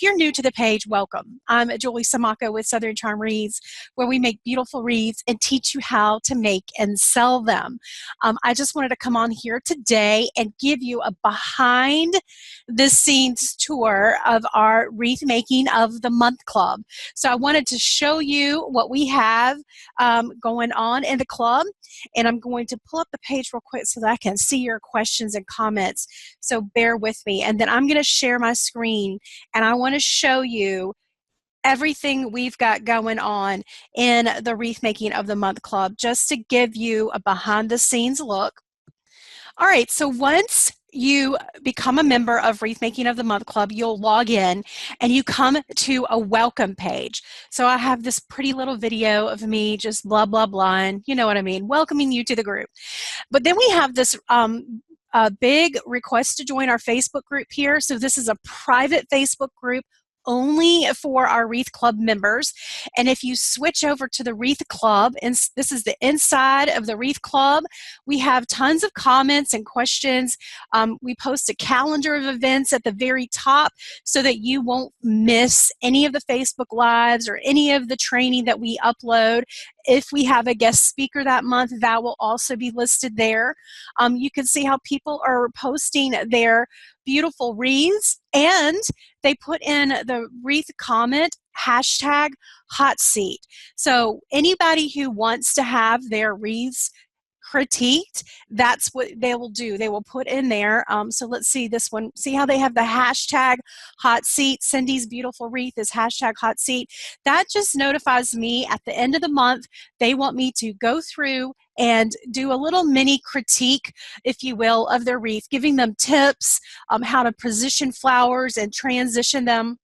if you're new to the page, welcome. I'm Julie Samako with Southern Charm Wreaths, where we make beautiful wreaths and teach you how to make and sell them. I just wanted to come on here today and give you a behind the scenes tour of our Wreath Making of the Month Club. So I wanted to show you what we have going on in the club, and I'm going to pull up the page real quick so that I can see your questions and comments. So bear with me, and then I'm going to share my screen, and I want to show you everything we've got going on in the Wreath Making of the Month Club, just to give you a behind the scenes look. All right, so once you become a member of Wreath Making of the Month Club, you'll log in and you come to a welcome page. So I have this pretty little video of me just blah, blah, blah, and you know what I mean, welcoming you to the group. But then we have this big request to join our Facebook group here. So this is a private Facebook group only for our Wreath Club members. And if you switch over to the Wreath Club, and this is the inside of the Wreath Club, we have tons of comments and questions. We post a calendar of events at the very top so that you won't miss any of the Facebook Lives or any of the training that we upload. If we have a guest speaker that month, that will also be listed there. You can see how people are posting their beautiful wreaths, and they put in the wreath comment hashtag hot seat. So anybody who wants to have their wreaths critiqued, that's what they will do. They will put in there. So let's see this one. See how they have the hashtag hot seat. Cindy's beautiful wreath is hashtag hot seat. That just notifies me at the end of the month. They want me to go through and do a little mini critique, if you will, of their wreath, giving them tips how to position flowers and transition them,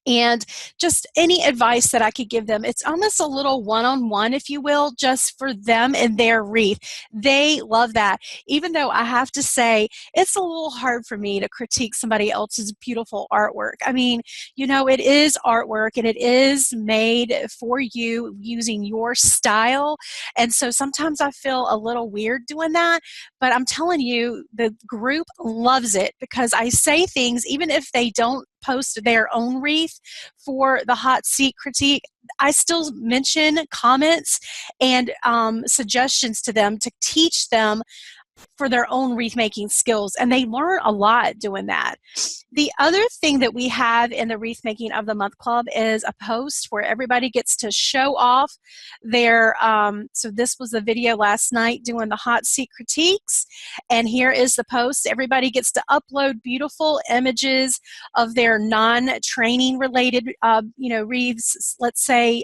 and just any advice that I could give them. It's almost a little one-on-one, if you will, just for them and their wreath. They love that. Even though I have to say, it's a little hard for me to critique somebody else's beautiful artwork. I mean, you know, it is artwork and it is made for you using your style. And so sometimes I feel a little weird doing that, but I'm telling you, the group loves it because I say things, even if they don't post their own wreath for the hot seat critique, I still mention comments and suggestions to them to teach them for their own wreath making skills, and they learn a lot doing that. The other thing that we have in the Wreath Making of the Month Club is a post where everybody gets to show off their, so this was the video last night doing the hot seat critiques, and here is the post. Everybody gets to upload beautiful images of their non-training related, you know, wreaths. Let's say,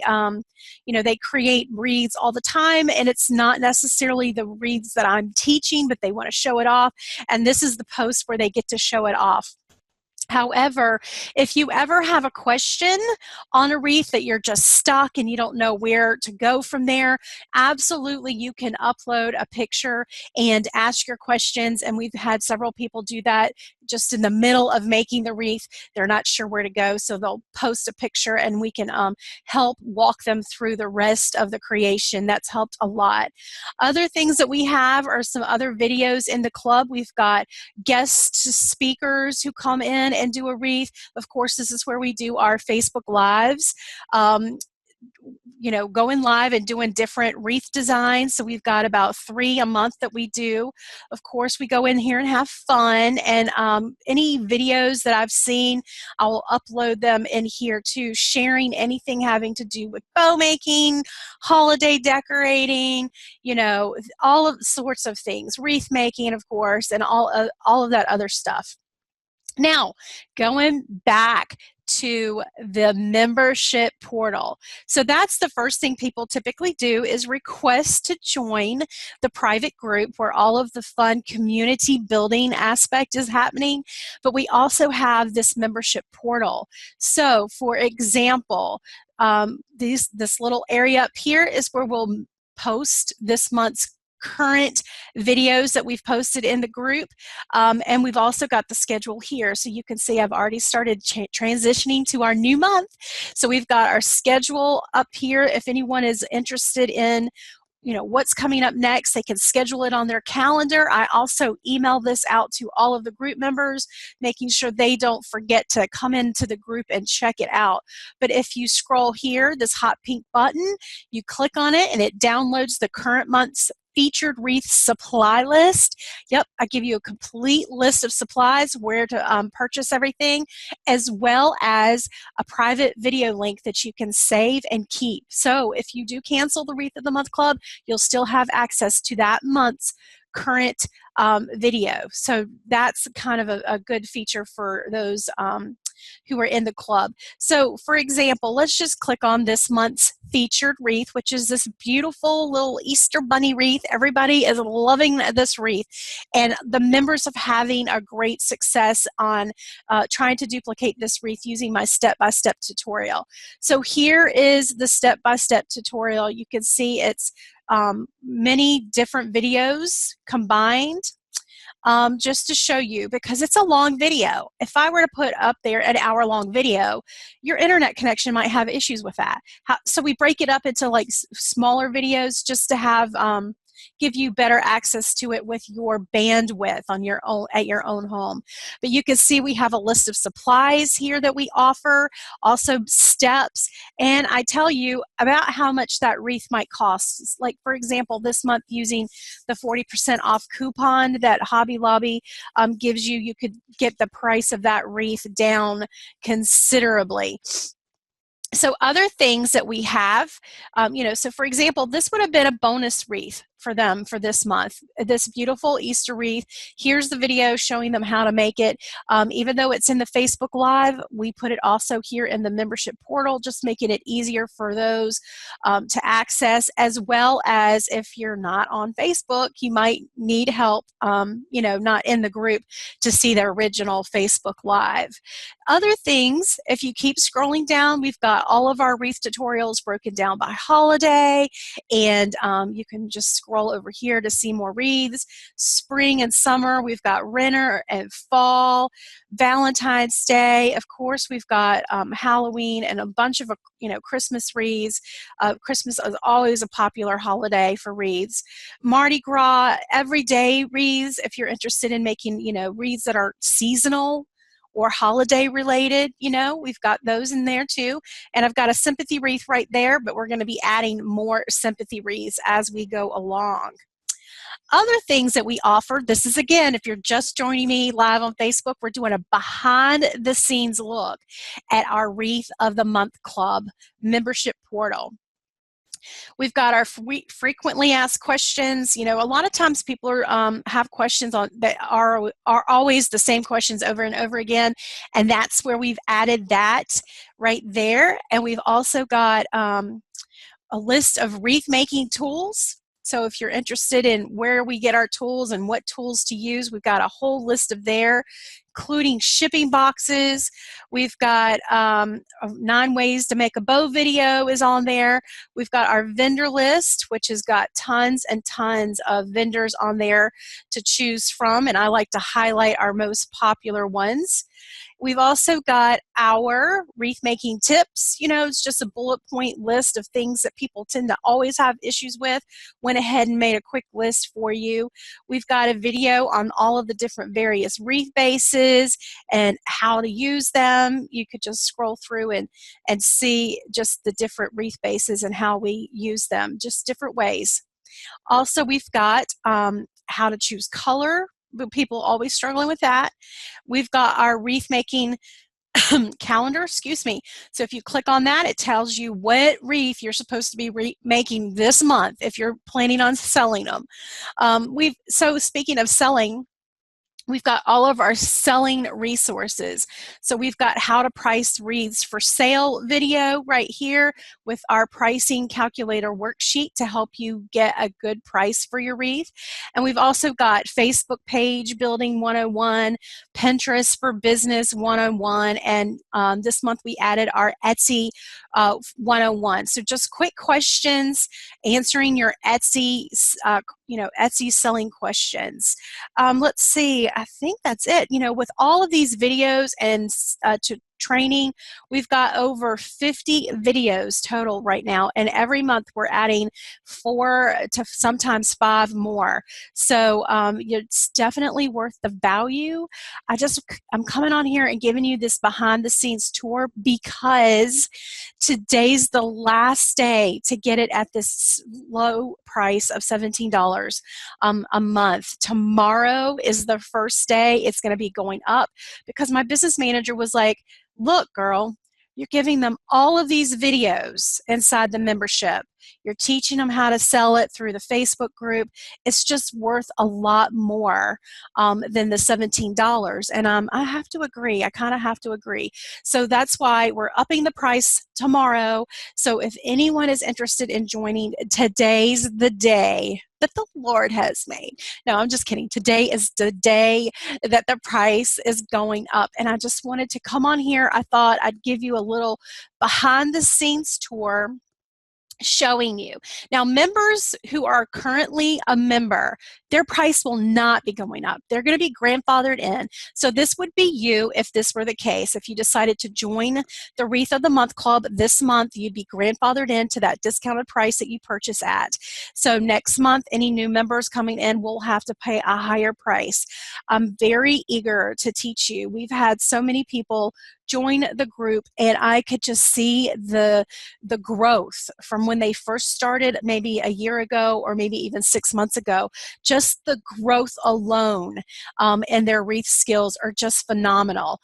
you know, they create wreaths all the time, and it's not necessarily the wreaths that I'm teaching, but they want to show it off, and this is the post where they get to show it off. However, if you ever have a question on a wreath that you're just stuck and you don't know where to go from there, absolutely you can upload a picture and ask your questions, and we've had several people do that just in the middle of making the wreath. They're not sure where to go, so they'll post a picture and we can help walk them through the rest of the creation. That's helped a lot. Other things that we have are some other videos in the club. We've got guest speakers who come in and do a wreath. Of course, this is where we do our Facebook Lives. You know, going live and doing different wreath designs. So we've got about 3 a month that we do. Of course, we go in here and have fun, and any videos that I've seen, I will upload them in here too, sharing anything having to do with bow making, holiday decorating, you know, all of sorts of things, wreath making, of course, and all of that other stuff. Now, going back to the membership portal. So that's the first thing people typically do, is request to join the private group where all of the fun community building aspect is happening. But we also have this membership portal. So for example, this little area up here is where we'll post this month's current videos that we've posted in the group, and we've also got the schedule here, so you can see I've already started transitioning to our new month. So we've got our schedule up here if anyone is interested in what's coming up next. They can schedule it on their calendar. I also email this out to all of the group members, making sure they don't forget to come into the group and check it out. But if you scroll here, this hot pink button, you click on it and it downloads the current month's featured wreath supply list. Yep, I give you a complete list of supplies, where to purchase everything, as well as a private video link that you can save and keep. So if you do cancel the Wreath of the Month Club, you'll still have access to that month's current video. So that's kind of a good feature for those who are in the club. So for example, let's just click on this month's featured wreath, which is this beautiful little Easter bunny wreath. Everybody is loving this wreath, and the members are having a great success on trying to duplicate this wreath using my step-by-step tutorial. So here is the step-by-step tutorial. You can see it's many different videos combined, just to show you, because it's a long video. If I were to put up there an hour-long video, your internet connection might have issues with that. So we break it up into like smaller videos just to have give you better access to it with your bandwidth on your own at your own home. But you can see we have a list of supplies here that we offer, also steps, and I tell you about how much that wreath might cost. Like for example, this month, using the 40% off coupon that Hobby Lobby gives you, you could get the price of that wreath down considerably. So other things that we have, so for example, this would have been a bonus wreath for them for this month, this beautiful Easter wreath. Here's the video showing them how to make it. Even though it's in the Facebook Live, we put it also here in the membership portal, just making it easier for those to access, as well as if you're not on Facebook, you might need help, not in the group, to see the original Facebook Live. Other things, if you keep scrolling down, we've got all of our wreath tutorials broken down by holiday, and you can just scroll over here to see more wreaths. Spring and summer, we've got winter and fall, Valentine's Day. Of course, we've got Halloween and a bunch of Christmas wreaths. Christmas is always a popular holiday for wreaths. Mardi Gras, everyday wreaths. If you're interested in making wreaths that are seasonal or holiday related, we've got those in there too. And I've got a sympathy wreath right there, but we're going to be adding more sympathy wreaths as we go along. Other things that we offer, this is again, if you're just joining me live on Facebook, we're doing a behind the scenes look at our Wreath of the Month Club membership portal. We've got our frequently asked questions. A lot of times people have questions that are always the same questions over and over again, and that's where we've added that right there. And we've also got a list of wreath making tools. So if you're interested in where we get our tools and what tools to use, we've got a whole list of there, including shipping boxes. We've got 9 ways to make a bow video is on there. We've got our vendor list, which has got tons and tons of vendors on there to choose from, and I like to highlight our most popular ones. We've also got our wreath making tips. It's just a bullet point list of things that people tend to always have issues with. Went ahead and made a quick list for you. We've got a video on all of the different various wreath bases and how to use them. You could just scroll through and see just the different wreath bases and how we use them, just different ways. Also, we've got how to choose color. People always struggling with that. We've got our wreath making calendar, excuse me. So if you click on that, it tells you what wreath you're supposed to be making this month if you're planning on selling them. So speaking of selling, we've got all of our selling resources. So we've got how to price wreaths for sale video right here with our pricing calculator worksheet to help you get a good price for your wreath. And we've also got Facebook page building 101, Pinterest for business 101, and this month we added our Etsy 101. So just quick questions, answering your Etsy Etsy selling questions. Let's see, I think that's it. With all of these videos and training. We've got over 50 videos total right now, and every month we're adding 4 to sometimes 5 more. So it's definitely worth the value. I'm coming on here and giving you this behind the scenes tour because today's the last day to get it at this low price of $17 a month. Tomorrow is the first day. It's going to be going up because my business manager was like, look, girl, you're giving them all of these videos inside the membership. You're teaching them how to sell it through the Facebook group. It's just worth a lot more than the $17. And I have to agree. I kind of have to agree. So that's why we're upping the price tomorrow. So if anyone is interested in joining, today's the day that the Lord has made. No, I'm just kidding. Today is the day that the price is going up. And I just wanted to come on here. I thought I'd give you a little behind the scenes tour showing you. Now, members who are currently a member, their price will not be going up. They're going to be grandfathered in. So this would be you if this were the case. If you decided to join the Wreath of the Month Club this month, you'd be grandfathered into that discounted price that you purchase at. So next month, any new members coming in will have to pay a higher price. I'm very eager to teach you. We've had so many people join the group, and I could just see the growth from when they first started maybe a year ago or maybe even 6 months ago. Just the growth alone and their wreath skills are just phenomenal.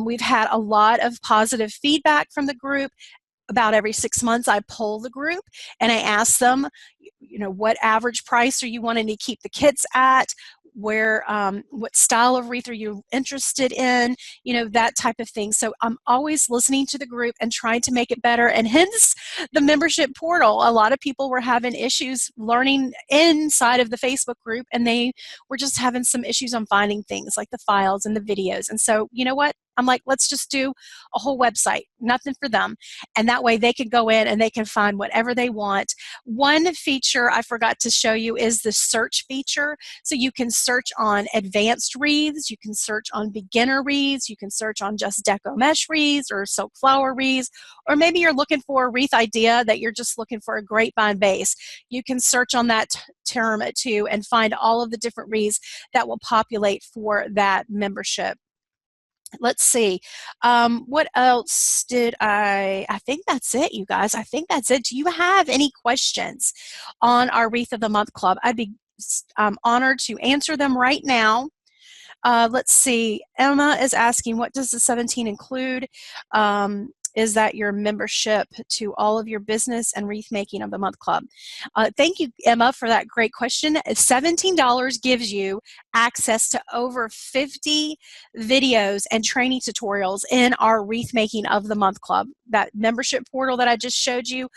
We've had a lot of positive feedback from the group. About every 6 months, I poll the group and I ask them, what average price are you wanting to keep the kits at? What style of wreath are you interested in? That type of thing. So I'm always listening to the group and trying to make it better, and hence the membership portal. A lot of people were having issues learning inside of the Facebook group, and they were just having some issues on finding things like the files and the videos. And so, you know what? I'm like, let's just do a whole website, nothing for them. And that way they can go in and they can find whatever they want. One feature I forgot to show you is the search feature. So you can search on advanced wreaths, you can search on beginner wreaths, you can search on just deco mesh wreaths or silk flower wreaths, or maybe you're looking for a wreath idea that you're just looking for a grapevine base. You can search on that term too and find all of the different wreaths that will populate for that membership. Let's see. What else did I think that's it, you guys. I think that's it. Do you have any questions on our Wreath of the Month Club? I'd be honored to answer them right now. Let's see. Emma is asking, what does the 17 include? Is that your membership to all of your business and wreath making of the month club? Thank you, Emma, for that great question. $17 gives you access to over 50 videos and training tutorials in our wreath making of the month club. That membership portal that I just showed you,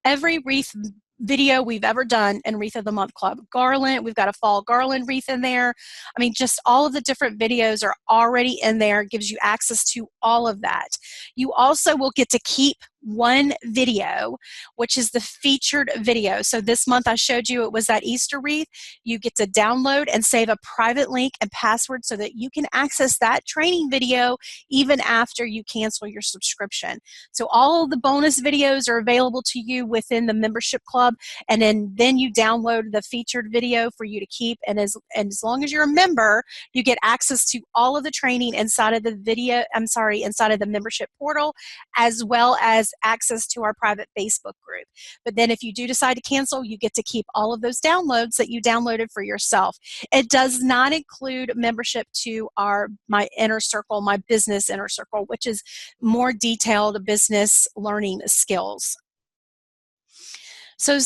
every wreath video we've ever done in Wreath of the Month Club. Garland, we've got a fall garland wreath in there. I mean, just all of the different videos are already in there. It gives you access to all of that. You also will get to keep one video, which is the featured video. So this month I showed you it was that Easter wreath. You get to download and save a private link and password so that you can access that training video even after you cancel your subscription. So all of the bonus videos are available to you within the membership club, and then you download the featured video for you to keep, and as long as you're a member, you get access to all of the training inside of the inside of the membership portal, as well as access to our private Facebook group. But then if you do decide to cancel, you get to keep all of those downloads that you downloaded for yourself. It does not include membership to my inner circle, my business inner circle, which is more detailed business learning skills. So,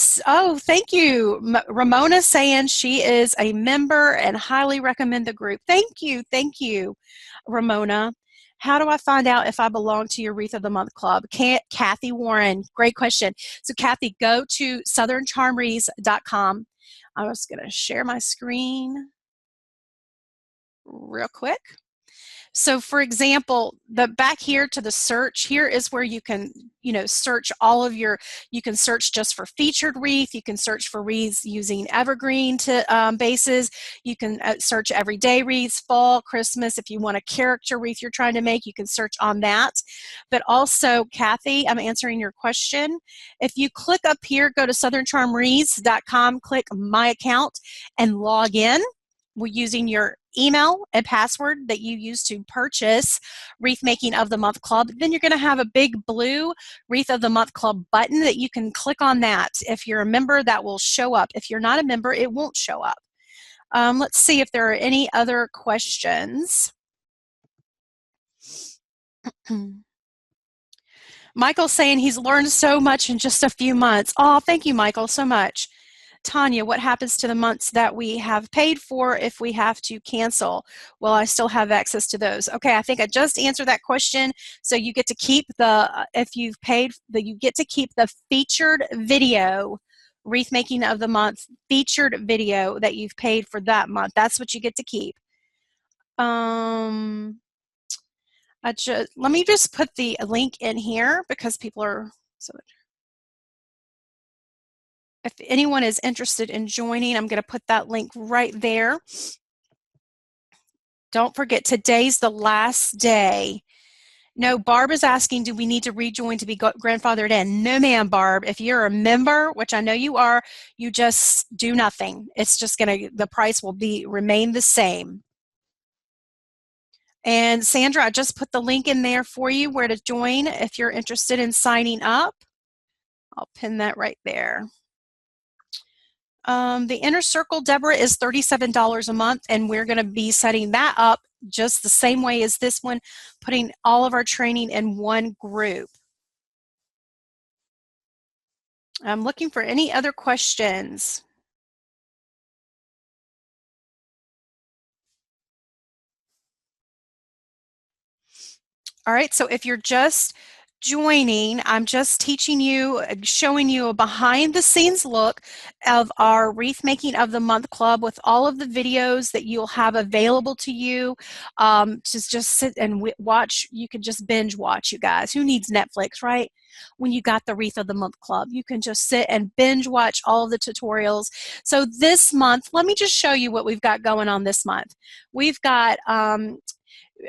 thank you. Ramona saying she is a member and highly recommend the group. Thank you, Ramona. How do I find out if I belong to your Wreath of the Month Club? Kathy Warren, great question. So Kathy, go to southerncharmwreaths.com. I'm just going to share my screen real quick. So for example, back here to the search, here is where you can, search all of you can search just for featured wreath. You can search for wreaths using evergreen bases. You can search everyday wreaths, fall, Christmas. If you want a character wreath you're trying to make, you can search on that. But also, Kathy, I'm answering your question. If you click up here, go to southerncharmwreaths.com, click My Account, and log in. We're using your email and password that you use to purchase Wreath Making of the Month Club. Then you're going to have a big blue Wreath of the Month Club button that you can click on that. If you're a member, that will show up. If you're not a member, it won't show up. Let's see if there are any other questions. Michael's saying he's learned so much in just a few months. Oh, thank you, Michael, so much. Tanya, what happens to the months that we have paid for if we have to cancel? Well, I still have access to those. Okay, I think I just answered that question. So you get to keep if you've paid, you get to keep the featured video, Wreath Making of the Month featured video that you've paid for that month. That's what you get to keep. Let me just put the link in here because people are if anyone is interested in joining, I'm going to put that link right there. Don't forget, today's the last day. No, Barb is asking, do we need to rejoin to be grandfathered in? No, ma'am, Barb. If you're a member, which I know you are, you just do nothing. It's just the price will remain the same. And Sandra, I just put the link in there for you where to join if you're interested in signing up. I'll pin that right there. The Inner Circle, Deborah, is $37 a month, and we're going to be setting that up just the same way as this one, putting all of our training in one group. I'm looking for any other questions. All right, so if you're just joining, I'm just teaching you, showing you a behind the scenes look of our Wreath Making of the Month Club with all of the videos that you'll have available to you. Just sit and watch. You can just binge watch, you guys. Who needs Netflix, right? When you got the Wreath of the Month Club, you can just sit and binge watch all of the tutorials. So this month, let me just show you what we've got going on this month. We've got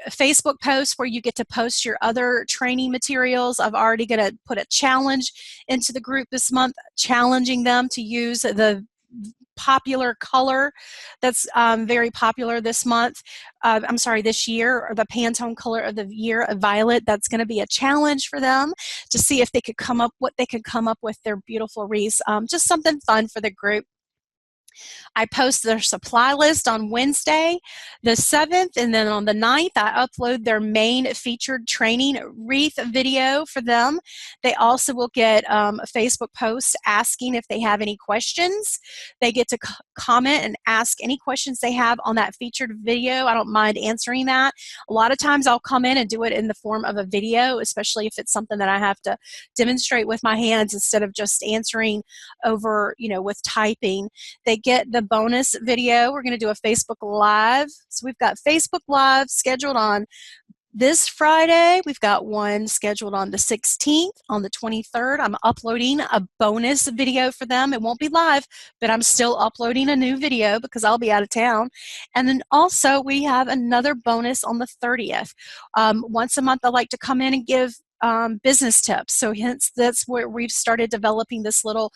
Facebook posts where you get to post your other training materials. I've already going to put a challenge into the group this month, challenging them to use the popular color that's very popular this month. I'm sorry, this year, or the Pantone color of the year, violet. That's going to be a challenge for them to see if they could come up with their beautiful wreaths. Just something fun for the group. I post their supply list on Wednesday, the 7th, and then on the 9th, I upload their main featured training wreath video for them. They also will get a Facebook post asking if they have any questions. They get to comment and ask any questions they have on that featured video. I don't mind answering that. A lot of times I'll come in and do it in the form of a video, especially if it's something that I have to demonstrate with my hands instead of just answering over, with typing. They get the bonus video. We're going to do a Facebook Live. So we've got Facebook Live scheduled on this Friday. We've got one scheduled on the 16th. On the 23rd, I'm uploading a bonus video for them. It won't be live, but I'm still uploading a new video because I'll be out of town. And then also we have another bonus on the 30th. Once a month, I like to come in and give business tips. So hence that's where we've started developing this little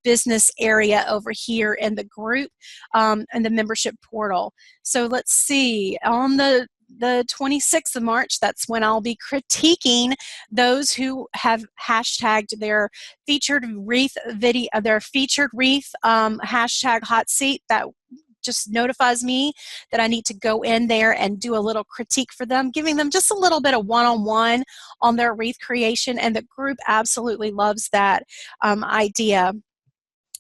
business area over here in the group and the membership portal. So let's see, on the 26th of March, that's when I'll be critiquing those who have hashtagged their featured wreath video, their featured wreath hashtag hot seat. That just notifies me that I need to go in there and do a little critique for them, giving them just a little bit of one-on-one on their wreath creation, and the group absolutely loves that idea.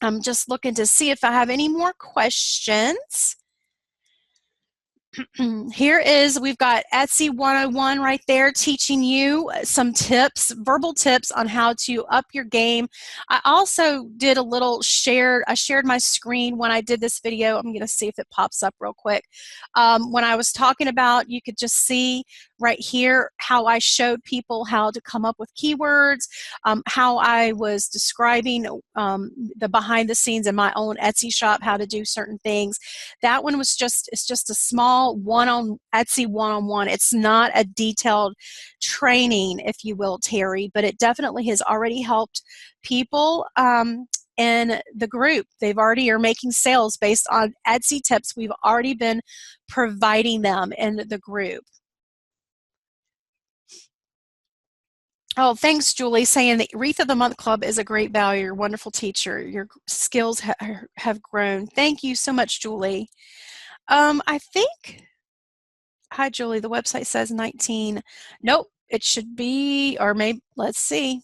I'm just looking to see if I have any more questions. Here is, we've got Etsy 101 right there, teaching you some tips, verbal tips on how to up your game. I also did a little I shared my screen when I did this video. I'm gonna see if it pops up real quick. When I was talking about, you could just see right here how I showed people how to come up with keywords, how I was describing the behind the scenes in my own Etsy shop, how to do certain things. That one was it's just a small Etsy one-on-one. It's not a detailed training, if you will, Terry, but it definitely has already helped people in the group. They've already are making sales based on Etsy tips we've already been providing them in the group. Oh, thanks, Julie, saying the Wreath of the Month Club is a great value. You're a wonderful teacher. Your skills have grown. Thank you so much, Julie. I think, hi, Julie, the website says 19. Nope, it should be, or maybe, let's see.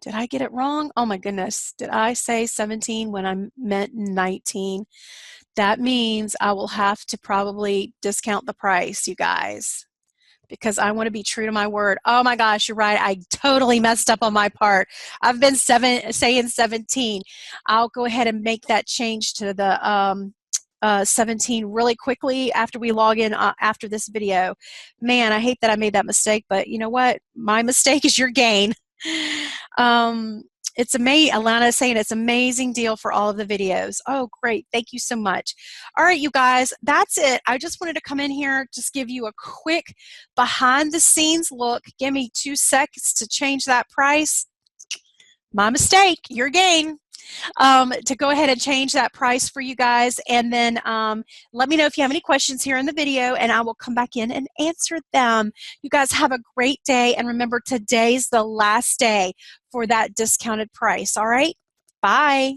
Did I get it wrong? Oh my goodness. Did I say 17 when I meant 19? That means I will have to probably discount the price, you guys, because I want to be true to my word. Oh my gosh, you're right. I totally messed up on my part. I've been saying 17. I'll go ahead and make that change to the 17 really quickly after we log in after this video. Man, I hate that I made that mistake, but you know what? My mistake is your gain. It's amazing. Alana is saying it's an amazing deal for all of the videos. Oh, great. Thank you so much. All right, you guys, that's it. I just wanted to come in here, just give you a quick behind the scenes look. Give me 2 seconds to change that price. My mistake, your gain. To go ahead and change that price for you guys, and then let me know if you have any questions here in the video, and I will come back in and answer them. You guys have a great day, and remember, today's the last day for that discounted price. All right, bye.